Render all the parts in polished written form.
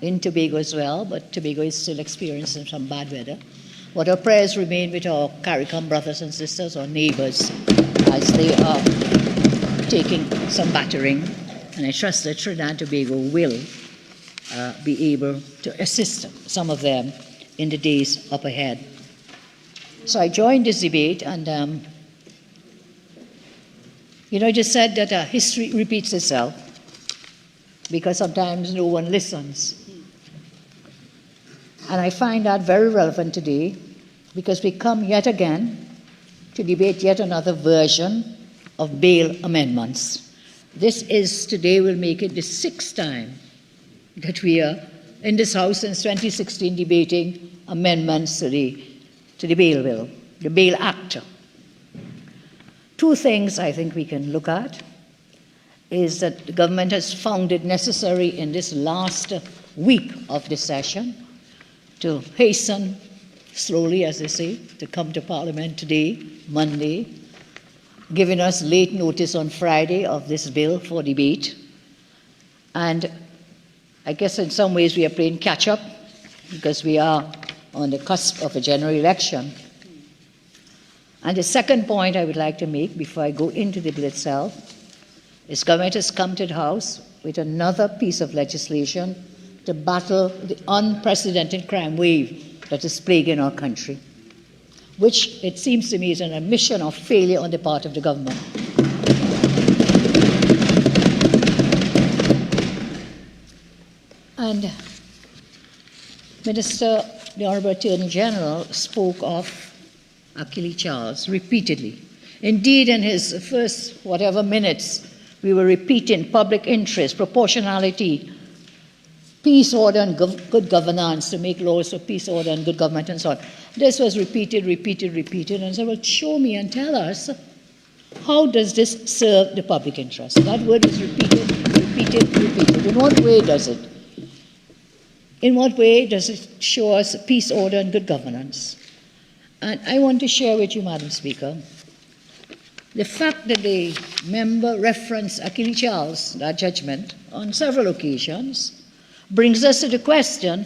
in Tobago as well, but Tobago is still experiencing some bad weather. But our prayers remain with our CARICOM brothers and sisters, or neighbors, as they are taking some battering. And I trust that Trinidad and Tobago will be able to assist some of them in the days up ahead. So I joined this debate, and it is said that history repeats itself, because sometimes no one listens. And I find that very relevant today, because we come yet again to debate yet another version of bail amendments. This is, today will make it the 6th time that we are in this House since 2016 debating amendments to the bail bill, the Bail Act. Two things I think we can look at is that the government has found it necessary in this last week of the session to hasten, slowly as they say, to come to Parliament today, Monday, giving us late notice on Friday of this bill for debate. And I guess in some ways we are playing catch-up, because we are on the cusp of a general election. And the second point I would like to make before I go into the bill itself is government has come to the House with another piece of legislation to battle the unprecedented crime wave that is plaguing our country, which it seems to me is an admission of failure on the part of the government. And the Honourable Attorney General spoke of Achille Charles repeatedly. Indeed, in his first whatever minutes, we were repeating public interest, proportionality, peace, order, and good governance, to make laws for peace, order, and good government, and so on. This was repeated, and I said, well, show me and tell us, how does this serve the public interest? That word is repeated. In what way does it? In what way does it show us peace, order, and good governance? And I want to share with you, Madam Speaker, the fact that the member referenced Achille Charles, that judgment, on several occasions, brings us to the question,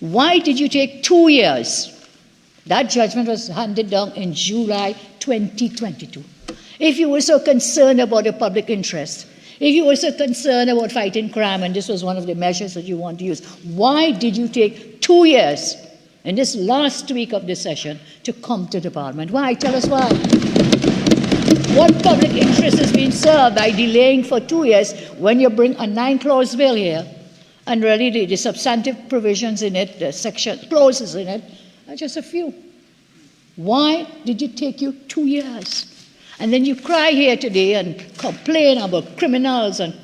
why did you take 2 years? That judgment was handed down in July 2022. If you were so concerned about the public interest, if you were so concerned about fighting crime, and this was one of the measures that you want to use, why did you take 2 years in this last week of the session to come to the Parliament? Why? Tell us why. What public interest is being served by delaying for 2 years when you bring a 9-clause bill here, and really the substantive provisions in it, the section clauses in it, are just a few? Why did it take you 2 years? And then you cry here today and complain about criminals, and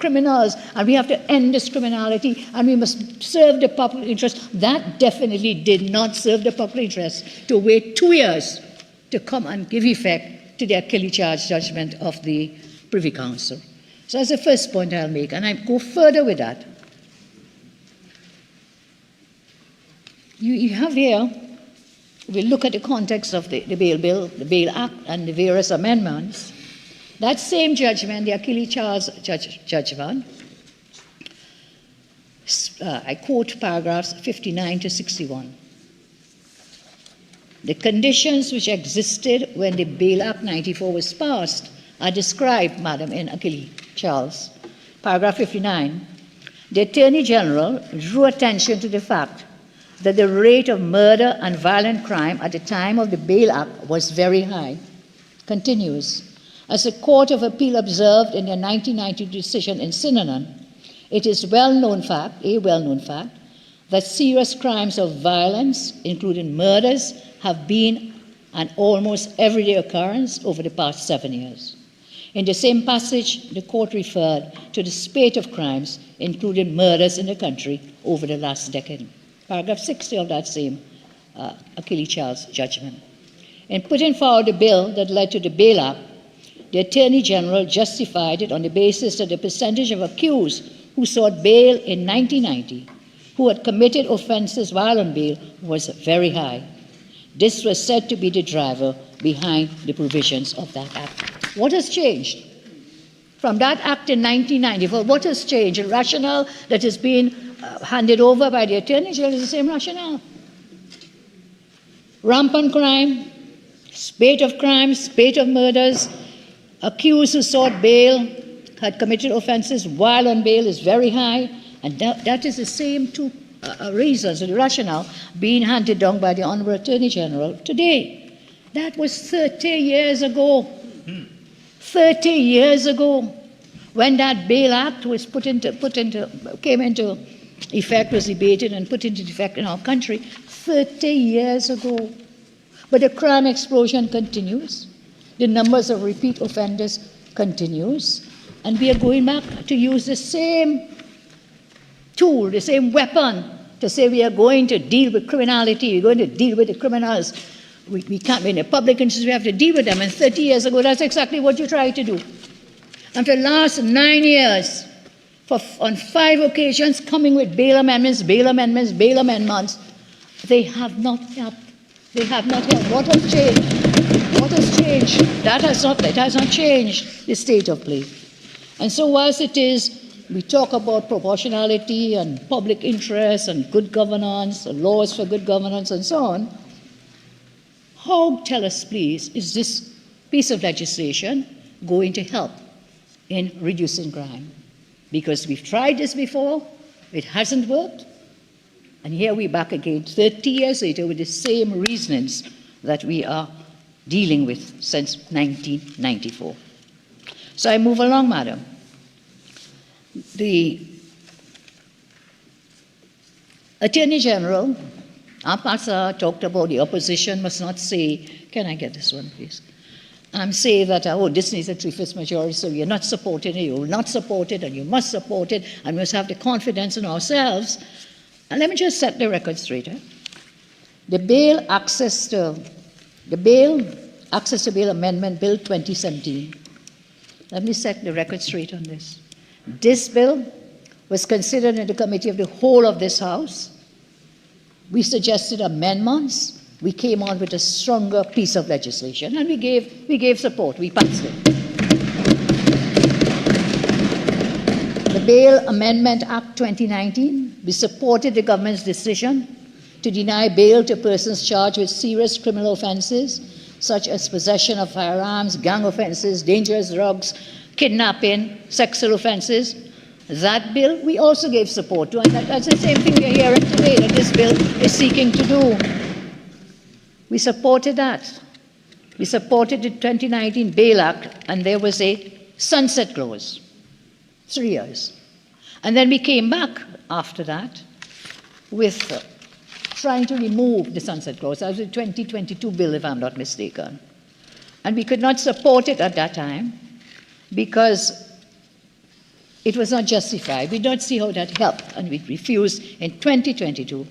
we have to end this criminality, and we must serve the public interest. That definitely did not serve the public interest, to wait 2 years to come and give effect to the Achille Charles judgment of the Privy Council. So that's the first point I'll make, and I go further with that. You have here, we look at the context of the bail bill, the Bail Act, and the various amendments. That same judgment, the Achille Charles judgment, I quote paragraphs 59 to 61. The conditions which existed when the Bail Act 94 was passed are described, Madam, in Achille Charles. Paragraph 59. The Attorney General drew attention to the fact that the rate of murder and violent crime at the time of the Bail Act was very high. Continues. As the Court of Appeal observed in their 1990 decision in Synonym, it is a well-known fact, that serious crimes of violence, including murders, have been an almost everyday occurrence over the past 7 years. In the same passage, the court referred to the spate of crimes, including murders in the country over the last decade. Paragraph 60 of that same Achille Charles judgment. In putting forward the bill that led to the Bail Act, the Attorney General justified it on the basis that the percentage of accused who sought bail in 1990, who had committed offences while on bail, was very high. This was said to be the driver behind the provisions of that act. What has changed? From that act in 1994, what has changed? A rationale that has been handed over by the Attorney General is the same rationale. Rampant crime, spate of crimes, spate of murders, accused who sought bail had committed offences while on bail is very high, and that is the same two reasons, the rationale being handed down by the Honourable Attorney General today. That was 30 years ago. 30 years ago, when that Bail Act was came into effect, was debated and put into effect in our country, 30 years ago. But the crime explosion continues. The numbers of repeat offenders continues. And we are going back to use the same tool, the same weapon, to say we are going to deal with criminality, we're going to deal with the criminals. We can't, in the public interest, we have to deal with them. And 30 years ago, that's exactly what you tried to do. And for the last 9 years, on 5 occasions, coming with bail amendments, bail amendments, bail amendments, they have not helped. They have not helped. What has changed? What has changed? That has not changed the state of play. And so whilst it is, we talk about proportionality and public interest and good governance, and laws for good governance and so on, how, tell us please, is this piece of legislation going to help in reducing crime? Because we've tried this before, it hasn't worked, and here we're back again 30 years later with the same reasonings that we are dealing with since 1994. So I move along, Madam. The Attorney General, Apasa, talked about the opposition must not say, can I get this one, please? Say that, this needs a 3/5 majority, so you're not supporting it, you will not support it, and you must support it, and we must have the confidence in ourselves. And let me just set the record straight. The Bail Access to Bail Amendment Bill 2017. Let me set the record straight on this. This bill was considered in the committee of the whole of this House. We suggested amendments. We came on with a stronger piece of legislation, and we gave support. We passed it. The Bail Amendment Act 2019, we supported the government's decision to deny bail to persons charged with serious criminal offences, such as possession of firearms, gang offences, dangerous drugs, kidnapping, sexual offences. That bill we also gave support to, and that's the same thing we're hearing today that this bill is seeking to do. We supported that. We supported the 2019 Bail Act, and there was a sunset clause, 3 years. And then we came back after that with trying to remove the sunset clause. That was the 2022 bill, if I'm not mistaken. And we could not support it at that time because it was not justified. We don't see how that helped, and we refused in 2022.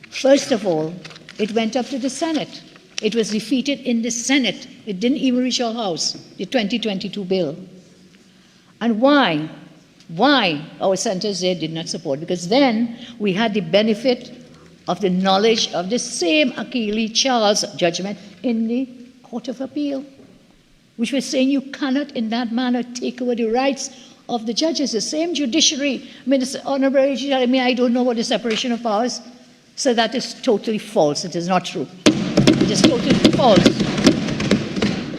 First of all, it went up to the Senate. It was defeated in the Senate. It didn't even reach our House, the 2022 bill. And why? Why our senators there did not support? Because then we had the benefit of the knowledge of the same Achille Charles judgment in the Court of Appeal, which was saying you cannot in that manner take away the rights of the judges. The same judiciary, Honorable AG telling me I don't know what the separation of powers. So that is totally false. It is not true. It is totally false.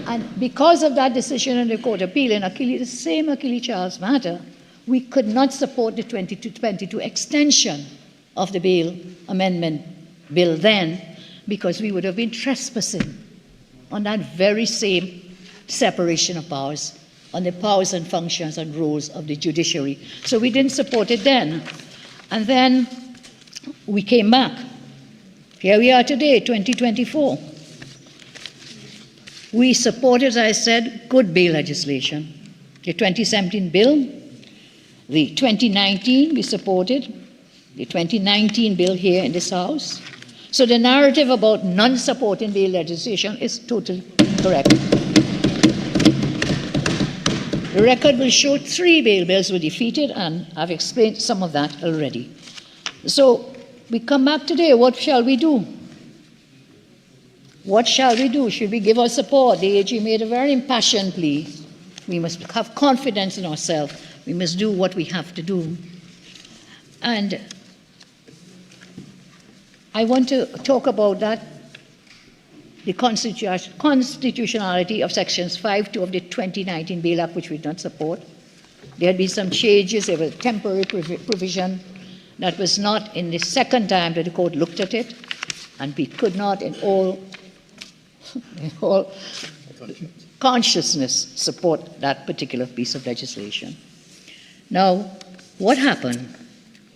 And because of that decision in the Court of Appeal in the same Achille Charles matter, we could not support the 2022 extension of the Bail Amendment Bill then, because we would have been trespassing on that very same separation of powers, on the powers and functions and roles of the judiciary. So we didn't support it then. And then we came back. Here we are today, 2024. We supported, as I said, good bail legislation. The 2017 bill, the 2019 we supported, the 2019 bill here in this House. So the narrative about non-supporting bail legislation is totally incorrect. The record will show 3 bail bills were defeated, and I've explained some of that already. So we come back today, what shall we do? What shall we do? Should we give our support? The AG made a very impassioned plea. We must have confidence in ourselves. We must do what we have to do. And I want to talk about that, the constitutionality of Sections 5.2 of the 2019 Bail Act, which we did not support. There had been some changes. There was a temporary provision that was not in the second time that the court looked at it, and we could not in all consciousness support that particular piece of legislation. Now, what happened?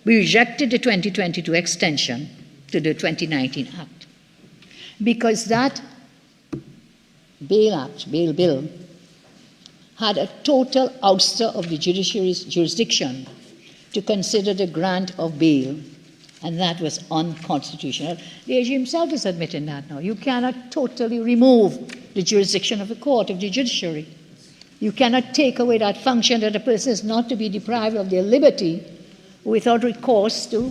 We rejected the 2022 extension to the 2019 Act because that bail bill, had a total ouster of the judiciary's jurisdiction to consider the grant of bail, and that was unconstitutional. The AG himself is admitting that now. You cannot totally remove the jurisdiction of the court, of the judiciary. You cannot take away that function that a person is not to be deprived of their liberty without recourse to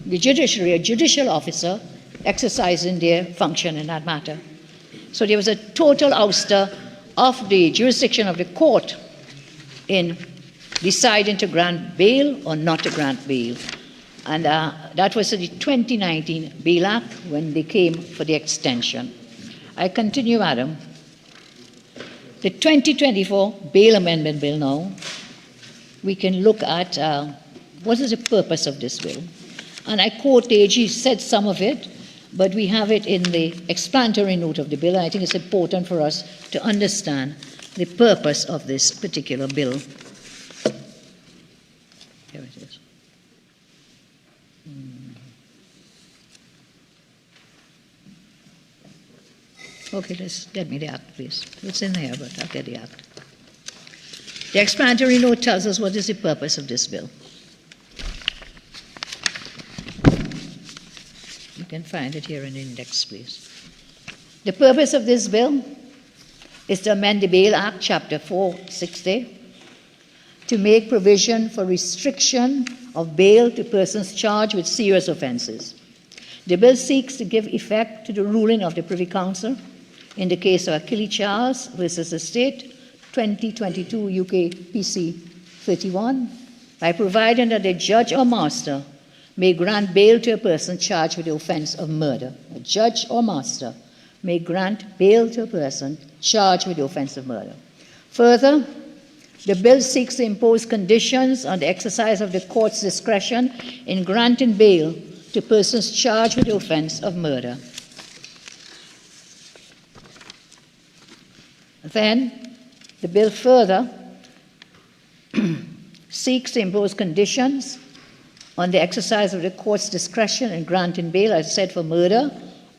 the judiciary, a judicial officer exercising their function in that matter. So there was a total ouster of the jurisdiction of the court in deciding to grant bail or not to grant bail. And that was the 2019 Bail Act when they came for the extension. I continue, Madam. The 2024 Bail Amendment Bill now, we can look at what is the purpose of this bill. And I quote, the AG said some of it, but we have it in the explanatory note of the bill, and I think it's important for us to understand the purpose of this particular bill. Here it is. Okay, let's get me the act, please. It's in there, but I'll get the act. The explanatory note tells us what is the purpose of this bill. You can find it here in the index, please. The purpose of this bill is to amend the Bail Act, Chapter 460, to make provision for restriction of bail to persons charged with serious offences. The bill seeks to give effect to the ruling of the Privy Council in the case of Achille Charles versus the State, 2022 UK PC 31, by providing that the judge or master may grant bail to a person charged with the offence of murder. A judge or master may grant bail to a person charged with the offence of murder. Further, the bill seeks to impose conditions on the exercise of the court's discretion in granting bail to persons charged with the offence of murder. Then, the bill further seeks to impose conditions on the exercise of the court's discretion in granting bail, as I said, for murder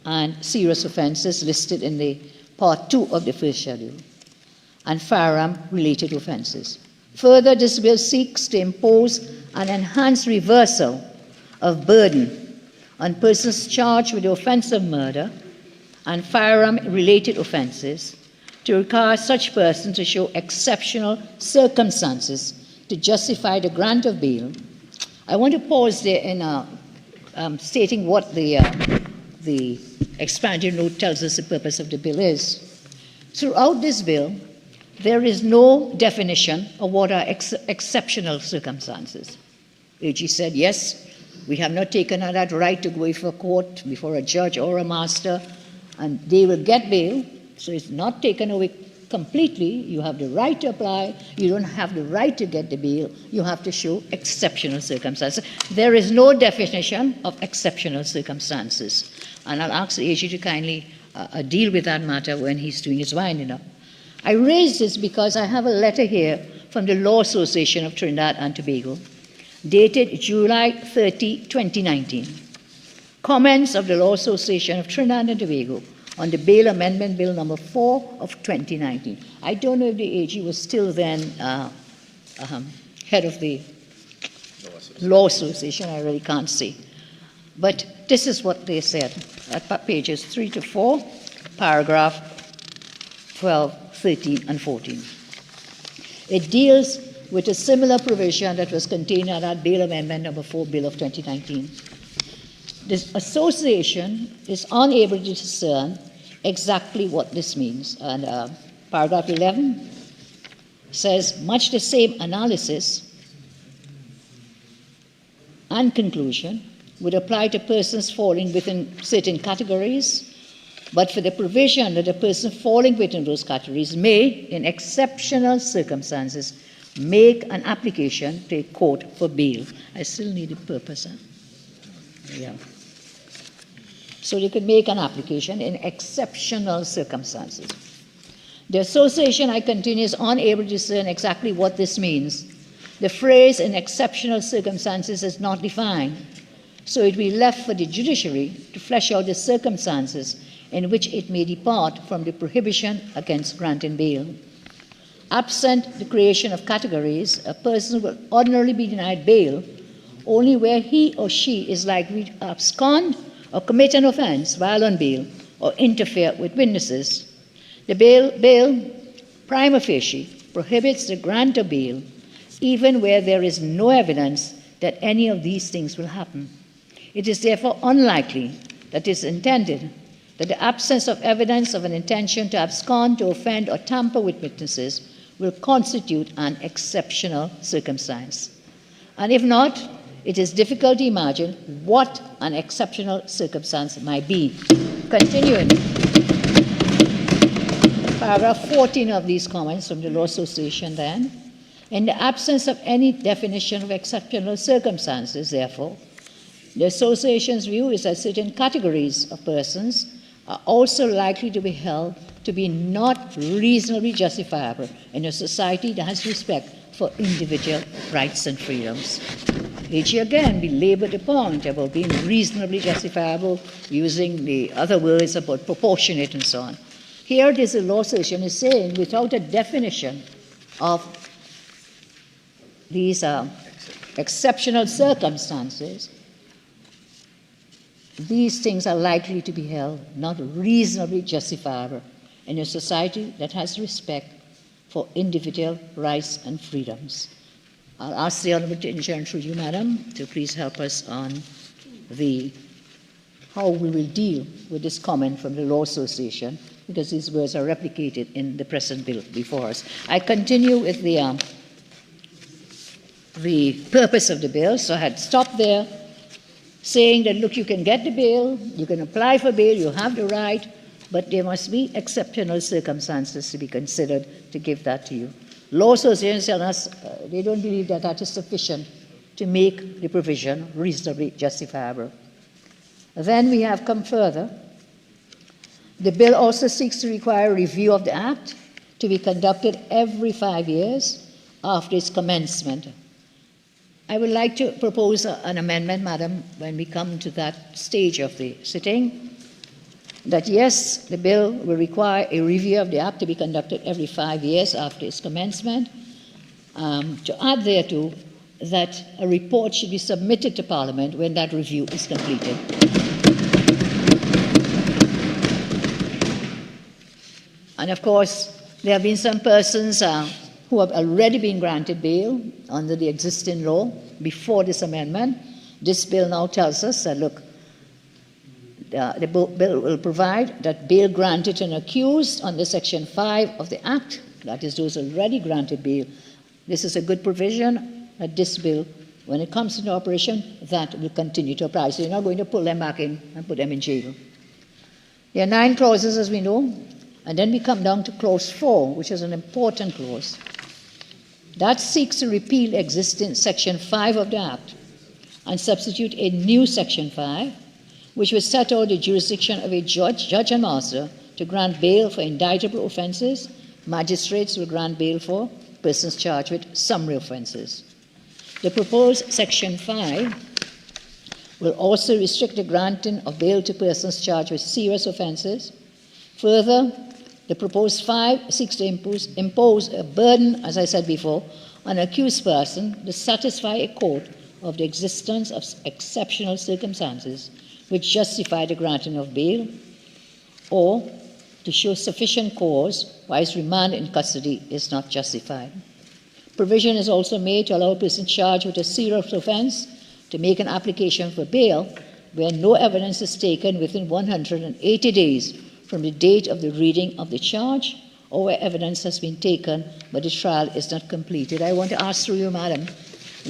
and serious offences listed in the Part 2 of the first schedule, and firearm-related offences. Further, this bill seeks to impose an enhanced reversal of burden on persons charged with the offence of murder and firearm-related offences to require such persons to show exceptional circumstances to justify the grant of bail. I want to pause there in stating what the explanatory note tells us the purpose of the bill is. Throughout this bill, there is no definition of what are exceptional circumstances. AG said, yes, we have not taken that right to go before court, before a judge or a master, and they will get bail. So it's not taken away completely. You have the right to apply. You don't have the right to get the bail. You have to show exceptional circumstances. There is no definition of exceptional circumstances. And I'll ask the AG to kindly deal with that matter when he's doing his winding up. I raise this because I have a letter here from the Law Association of Trinidad and Tobago, dated July 30, 2019. Comments of the Law Association of Trinidad and Tobago on the Bail Amendment Bill number 4 of 2019. I don't know if the AG was still then head of the Law Association. I really can't see. But this is what they said at pages 3 to 4, paragraph 12, 13, and 14. It deals with a similar provision that was contained in that Bail Amendment number 4 Bill of 2019. This association is unable to discern exactly what this means. And paragraph 11 says, much the same analysis and conclusion would apply to persons falling within certain categories, but for the provision that a person falling within those categories may, in exceptional circumstances, make an application to a court for bail. I still need a purpose. Yeah. So they could make an application in exceptional circumstances. The association, I continue, is unable to discern exactly what this means. The phrase in exceptional circumstances is not defined, so it will be left for the judiciary to flesh out the circumstances in which it may depart from the prohibition against granting bail. Absent the creation of categories, a person will ordinarily be denied bail only where he or she is likely to abscond or commit an offense while on bail or interfere with witnesses. The bail prima facie prohibits the grant of bail even where there is no evidence that any of these things will happen. It is therefore unlikely that it is intended that the absence of evidence of an intention to abscond, to offend, or tamper with witnesses will constitute an exceptional circumstance. And if not, it is difficult to imagine what an exceptional circumstance might be. Continuing, paragraph 14 of these comments from the Law Association then. In the absence of any definition of exceptional circumstances, therefore, the Association's view is that certain categories of persons are also likely to be held to be not reasonably justifiable in a society that has respect for individual rights and freedoms. AG again belabored the point about being reasonably justifiable, using the other words about proportionate and so on. Here it is the Law Association is saying, without a definition of these exceptional circumstances, these things are likely to be held not reasonably justifiable in a society that has respect for individual rights and freedoms. I'll ask the Honourable Attorney General through you, Madam, to please help us on how we will deal with this comment from the Law Association, because these words are replicated in the present bill before us. I continue with the purpose of the bill, so I had stopped there, saying that, look, you can get the bail, you can apply for bail, you have the right, but there must be exceptional circumstances to be considered to give that to you. Law associations tell us they don't believe that that is sufficient to make the provision reasonably justifiable. Then we have come further. The bill also seeks to require a review of the Act to be conducted every 5 years after its commencement. I would like to propose an amendment, Madam, when we come to that stage of the sitting, that yes, the bill will require a review of the Act to be conducted every 5 years after its commencement. To add thereto, that a report should be submitted to Parliament when that review is completed. And of course, there have been some persons who have already been granted bail under the existing law before this amendment. This bill now tells us that, look, the bill will provide that bail granted to an accused under Section 5 of the Act, that is, those already granted bail. This is a good provision that this bill, when it comes into operation, that will continue to apply. So you're not going to pull them back in and put them in jail. There are 9 clauses, as we know, and then we come down to Clause 4, which is an important clause. That seeks to repeal existing Section 5 of the Act and substitute a new Section 5, which will set out the jurisdiction of a judge and master to grant bail for indictable offences. Magistrates will grant bail for persons charged with summary offences. The proposed Section 5 will also restrict the granting of bail to persons charged with serious offences. Further, the proposed 5 seeks to impose a burden, as I said before, on an accused person to satisfy a court of the existence of exceptional circumstances which justify the granting of bail, or to show sufficient cause why his remand in custody is not justified. Provision is also made to allow a person charged with a serious offence to make an application for bail where no evidence is taken within 180 days from the date of the reading of the charge, or where evidence has been taken but the trial is not completed. I want to ask through you, Madam,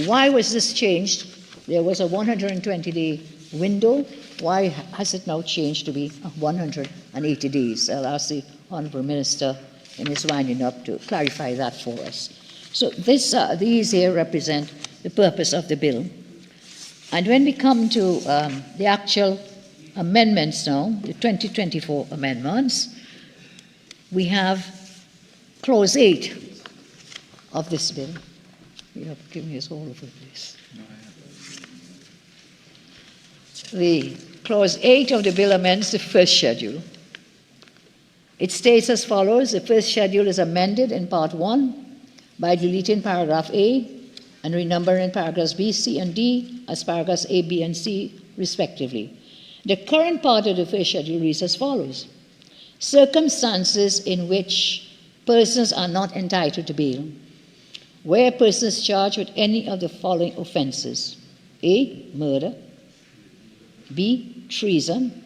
why was this changed? There was a 120-day window? Why has it now changed to be 180 days? I'll ask the Honourable Minister in his winding up to clarify that for us. So these here represent the purpose of the bill. And when we come to the actual amendments now, the 2024 amendments, we have Clause 8 of this bill. You have given us all over this. The Clause 8 of the bill amends the first schedule. It states as follows: the first schedule is amended in Part 1 by deleting paragraph A and renumbering paragraphs B, C, and D as paragraphs A, B, and C, respectively. The current part of the first schedule reads as follows: circumstances in which persons are not entitled to bail, where persons charged with any of the following offences: A, murder; B, treason;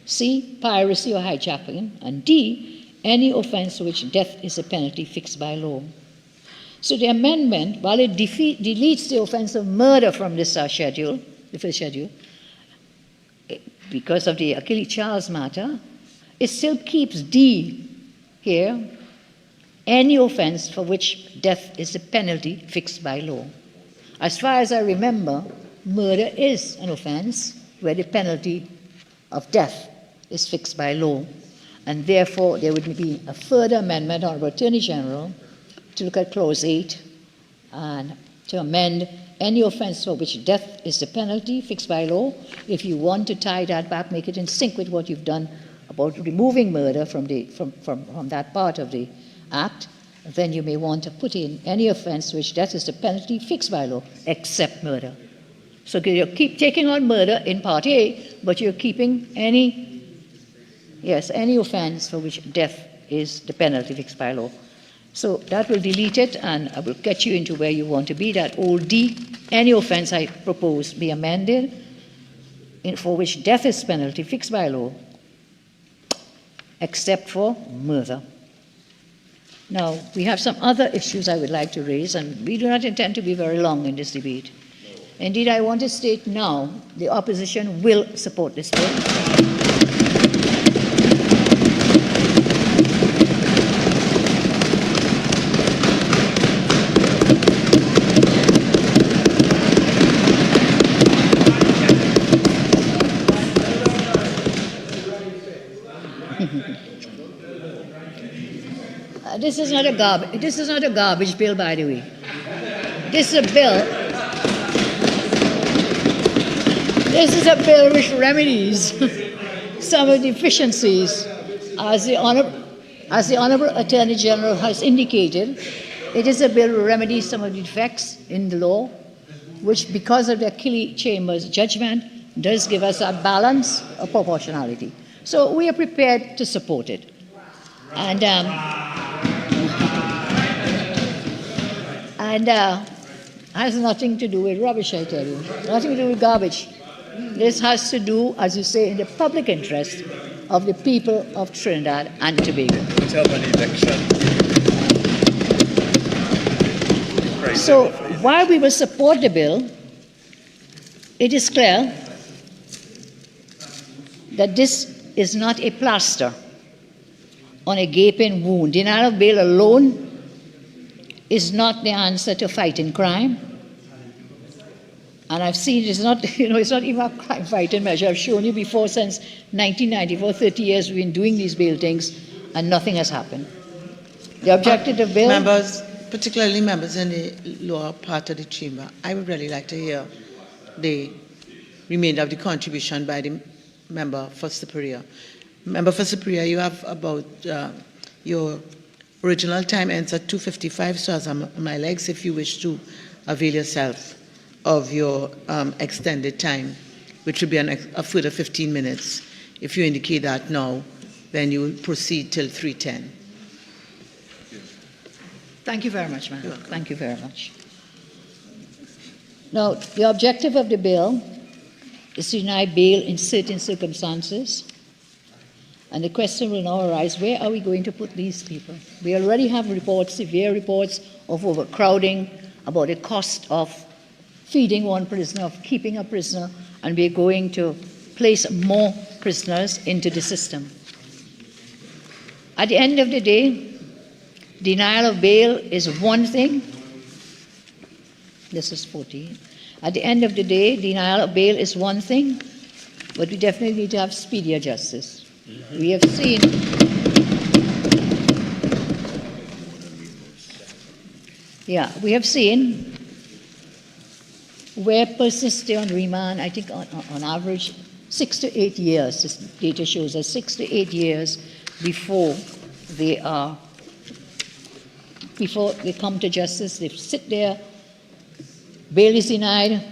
C, piracy or hijacking; and D, any offence for which death is a penalty fixed by law. So the amendment, while it deletes the offence of murder from this schedule, the first schedule, because of the Achilles Charles matter, it still keeps D here, any offence for which death is a penalty fixed by law. As far as I remember, murder is an offence where the penalty of death is fixed by law, and therefore there would be a further amendment, Honourable Attorney General, to look at Clause 8 and to amend any offence for which death is the penalty fixed by law. If you want to tie that back, make it in sync with what you've done about removing murder from that part of the Act, then you may want to put in any offence which death is the penalty fixed by law, except murder. So you keep taking on murder in Part A, but you're keeping any offence for which death is the penalty fixed by law. So that will delete it, and I will get you into where you want to be. That old D, any offence I propose be amended for which death is penalty fixed by law, except for murder. Now, we have some other issues I would like to raise, and we do not intend to be very long in this debate. Indeed, I want to state now the opposition will support this bill. This is not a garbage bill, by the way. This is a bill which remedies some of the deficiencies. As the Honourable Attorney General has indicated, it is a bill to remedy some of the defects in the law, which, because of the Achilles Chamber's judgment, does give us a balance of proportionality. So we are prepared to support it. And has nothing to do with rubbish, I tell you. Nothing to do with garbage. This has to do, as you say, in the public interest of the people of Trinidad and Tobago. So while we will support the bill, it is clear that this is not a plaster on a gaping wound. Denial of bail alone is not the answer to fighting crime. And I've seen it's not even a crime-fighting measure. I've shown you before, since 1994, 30 years we've been doing these bail things, and nothing has happened. The objective of bill... Members, particularly members in the lower part of the chamber, I would really like to hear the remainder of the contribution by the member for Superior. Member for Superior, you have about your original time ends at 2:55, so as on my legs, if you wish to avail yourself of your extended time, which will be a further 15 minutes. If you indicate that now, then you will proceed till 3:10. Thank you very much, ma'am. Thank you very much. Now, the objective of the bill is to deny bail in certain circumstances. And the question will now arise, where are we going to put these people? We already have reports, severe reports of overcrowding, about the cost of feeding one prisoner, of keeping a prisoner, and we're going to place more prisoners into the system. At the end of the day, denial of bail is one thing. This is 14. At the end of the day, denial of bail is one thing, but we definitely need to have speedier justice. We have seen where persons stay on remand, I think on average 6 to 8 years. This data shows us 6 to 8 years before they come to justice. They sit there, bail is denied,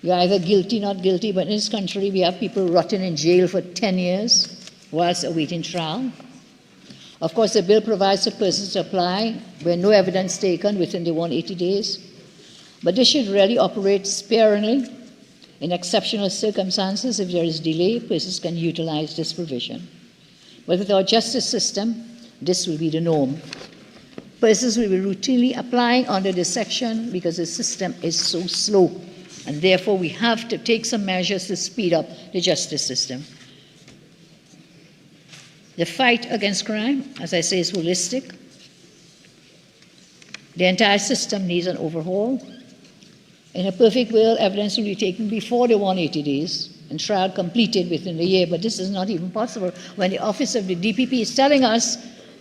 you're either guilty, not guilty, but in this country we have people rotting in jail for 10 years whilst awaiting trial. Of course, the bill provides for persons to apply where no evidence taken within the 180 days. But this should really operate sparingly. In exceptional circumstances, if there is delay, persons can utilize this provision. But with our justice system, this will be the norm. Persons will be routinely applying under this section because the system is so slow. And therefore, we have to take some measures to speed up the justice system. The fight against crime, as I say, is holistic. The entire system needs an overhaul. In a perfect world, evidence will be taken before the 180 days and trial completed within the year, but this is not even possible when the office of the DPP is telling us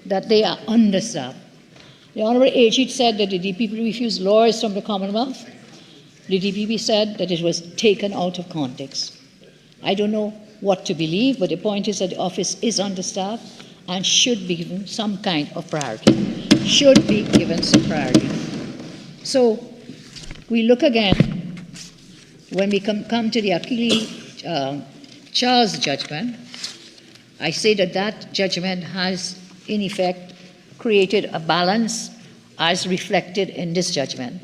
that they are understaffed. The Honorable AG said that the DPP refused lawyers from the Commonwealth. The DPP said that it was taken out of context. I don't know what to believe, but the point is that the office is understaffed and should be given some kind of priority. Should be given some priority. So we look again, when we come to the Achille Charles judgment, I say that that judgment has, in effect, created a balance as reflected in this judgment.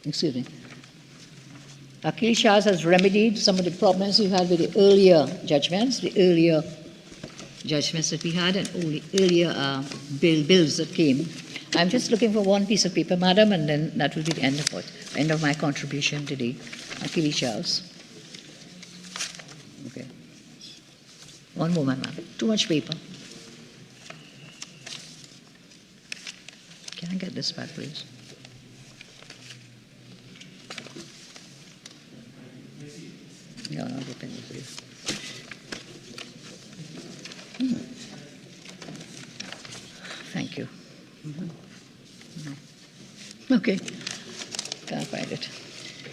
Excuse me. Achille Charles has remedied some of the problems we had with the earlier judgments that we had and earlier bills that came. I'm just looking for one piece of paper, madam, and then that will be the end of my contribution today. Achille Charles. Okay. One moment, madam. Too much paper. Can I get this back, please? No, the pen is here. Thank you. No. Okay. Can't find it.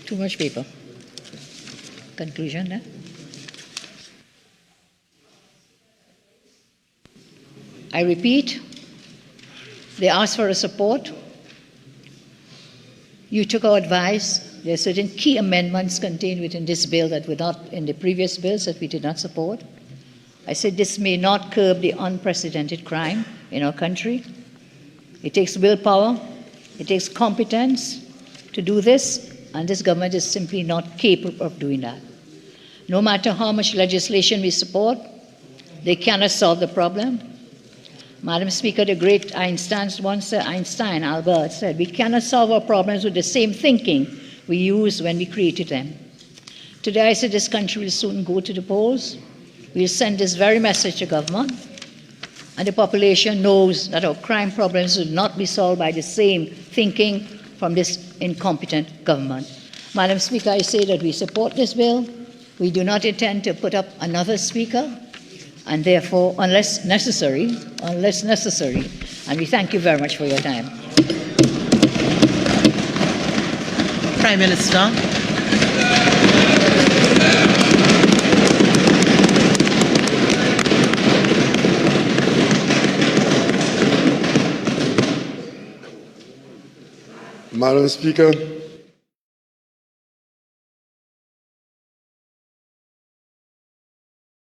Too much paper. Conclusion, eh? I repeat, they asked for a support. You took our advice. There are certain key amendments contained within this bill that were not in the previous bills that we did not support. I said this may not curb the unprecedented crime in our country. It takes willpower, it takes competence to do this, and this government is simply not capable of doing that. No matter how much legislation we support, they cannot solve the problem. Madam Speaker, the great Einstein, Albert, said, we cannot solve our problems with the same thinking we used when we created them. Today, I said this country will soon go to the polls. We'll send this very message to government, and the population knows that our crime problems will not be solved by the same thinking from this incompetent government. Madam Speaker, I say that we support this bill. We do not intend to put up another speaker, and therefore, unless necessary, and we thank you very much for your time. Prime Minister. Madam Speaker,